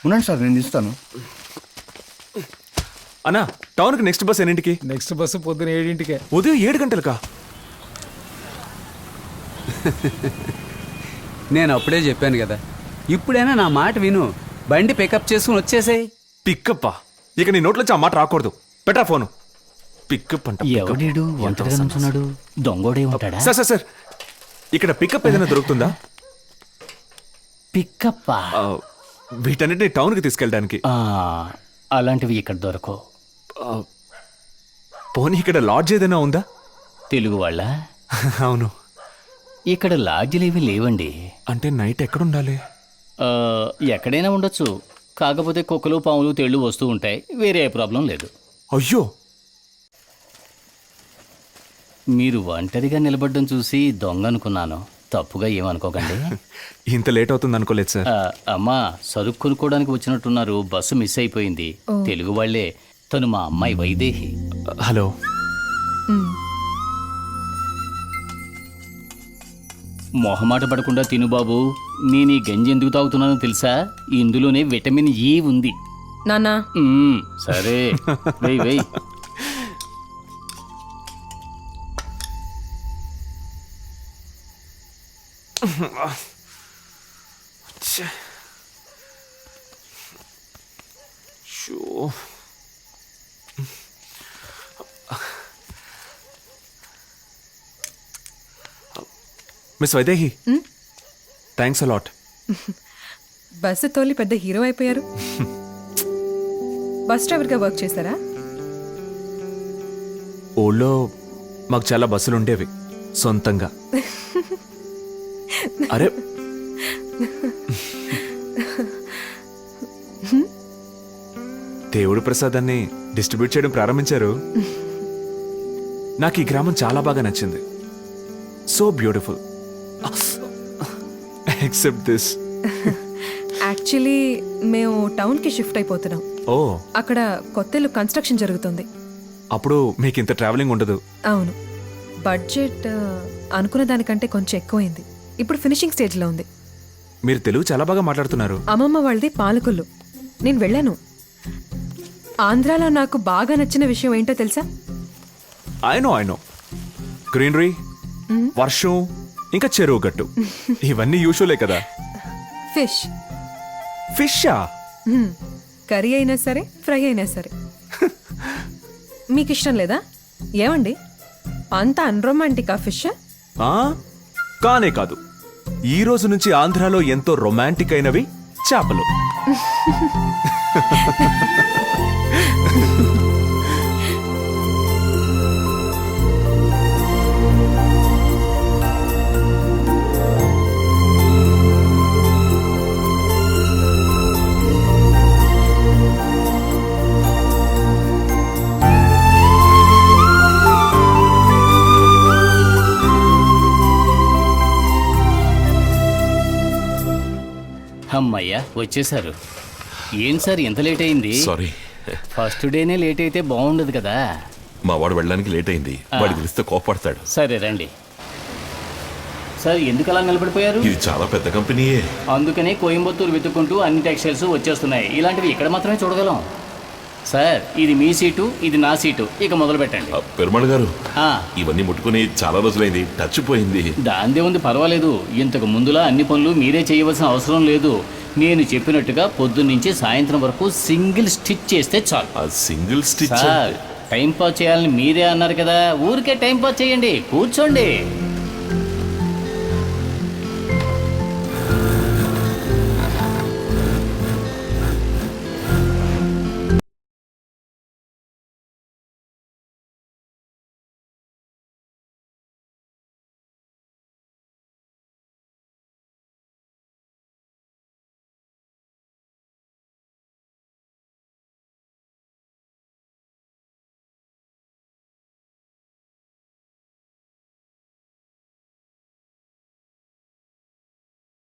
ఉండండి సార్, నేను ఇస్తాను. అన్నా, టౌన్కి నెక్స్ట్ బస్ ఎన్నింటికి? నెక్స్ట్ బస్సు పొద్దున 7 ఉదయం 7 గంటలకా? నేను అప్పుడే చెప్పాను కదా, ఇప్పుడైనా నా మాట విను. బండి పికప్ చేసుకుని వచ్చేసాయి. పికప్పా? ఇక నీ నోట్లోంచి ఆ మాట రాకూడదు. పెట్టా ఫోను. పికప్ అంట. ఎవడీడు ఒంటరిగా నుంచున్నాడు? దొంగోడే ఉంటాడా? సార్ సార్ సార్, ఇక్కడ పికప్ ఏదైనా దొరుకుతుందా? పిక్కప్పా? వీటన్నిటిని టౌన్కి తీసుకెళ్ళడానికి. అలాంటివి ఇక్కడ దొరకవు. పోనీ ఇక్కడ లాడ్జ్ ఏదైనా ఉందా? తెలుగు వాళ్ళ? అవును. ఇక్కడ లాడ్జిలు ఏవి లేవండి. అంటే నైట్ ఎక్కడుండాలి? ఎక్కడైనా ఉండొచ్చు, కాకపోతే కుక్కలు పాములు తేళ్లు వస్తూ ఉంటాయి. వేరే ప్రాబ్లం లేదు. అయ్యో, మీరు ఒంటరిగా నిలబడ్డం చూసి దొంగ అనుకున్నాను. తప్పుగా ఏమనుకోకండి. ఇంత లేట్ అవుతుంది అనుకోలేదు సార్. అమ్మా, సరుకు కొనుక్కోవడానికి వచ్చినట్టున్నారు. బస్సు మిస్ అయిపోయింది. తెలుగు వాళ్లే. తను మా అమ్మాయి వైదేహి. హలో. మొహమాట పడకుండా తిను బాబు. నేను ఈ గంజి ఎందుకు తాగుతున్నానో తెలుసా? ఇందులోనే విటమిన్ ఈ ఉంది. నాన్నా సరే, వెయ్ వెయ్. Miss Vaidehi, thanks a lot. Bus తోలి పెద్ద హీరో అయిపోయారు. బస్ డ్రైవర్గా వర్క్ చేశారా? ఊళ్ళో మాకు చాలా బస్సులు ఉండేవి సొంతంగా. అరే, దేవుడి ప్రసాదాన్ని డిస్ట్రిబ్యూట్ చేయడం ప్రారంభించారు. నాకు ఈ గ్రామం చాలా బాగా నచ్చింది. So beautiful. Except this. Actually మేము టౌన్కి షిఫ్ట్ అయిపోతున్నాం. ఓ, అక్కడ కొత్త ఇల్లు కన్స్ట్రక్షన్ జరుగుతుంది. అప్పుడు మీకు ఇంత ట్రావెలింగ్ ఉండదు. అవును, బడ్జెట్ అనుకున్న దానికంటే కొంచెం ఎక్కువైంది. ఇప్పుడు ఫినిషింగ్ స్టేజ్లో ఉంది. మీరు తెలుగు చాలా బాగా మాట్లాడుతున్నారు. అమ్మమ్మ వాళ్ళది పాలకొల్లు. నేను వెళ్ళాను. ఆంధ్రాలో నాకు బాగా నచ్చిన విషయం ఏంటో తెలుసా? ఐ నో గ్రీనరీ, వర్షం, ఇంకా చెరువు గట్టు. ఇవన్నీ యూజువలే కదా. ఫిష్. ఫిషా? కర్రీ అయినా సరే, ఫ్రై అయినా సరే. మీకు ఇష్టం లేదా? ఏమండి, అంత అన్రొమాంటిక్ ఆ ఫిష్? కానే కాదు, ఈ రోజు నుంచి ఆంధ్రాలో ఎంతో రొమాంటిక్ అయినవి చేపలు. అమ్మయ్యా, వచ్చేసారు. ఏం సార్ ఎంత లేట్ అయింది? సారీ, ఫస్ట్ డేనే లేట్ అయితే బాగుండదు కదా. మా వాడు వెళ్ళడానికి లేట్ అయింది. వాడికి తెలిస్తే కోపడతాడు. సరే రండి. సార్, ఎందుకు అలా నిలబడిపోయారు? ఇది చాలా పెద్ద కంపెనీయే. అందుకనే కోయంబత్తూరు వెతుక్కుంటూ అన్ని టెక్స్టైల్స్ వచ్చేస్తున్నాయి. ఇలాంటివి ఇక్కడ మాత్రమే చూడగలం. సార్, ఇది మీ సీటు, ఇది నా సీటు. ఇక మొదలు పెట్టండి. పెరుమాళ్ గారు, ఇవన్నీ ముట్టుకుని చాలా రోజులైంది, టచ్ పోయింది. దాందే ఉంది, పర్వాలేదు. ఇంతకు ముందులా అన్ని పనులు మీరే చేయవలసిన అవసరం లేదు. నేను చెప్పినట్టుగా పొద్దున్నుంచి సాయంత్రం వరకు సింగిల్ స్టిచ్ చేస్తే చాలు. Single stitch? Sir, time pass చేయాలని మీరే అన్నారు కదా, ఊరికే టైం పాస్ చేయండి. కూర్చోండి.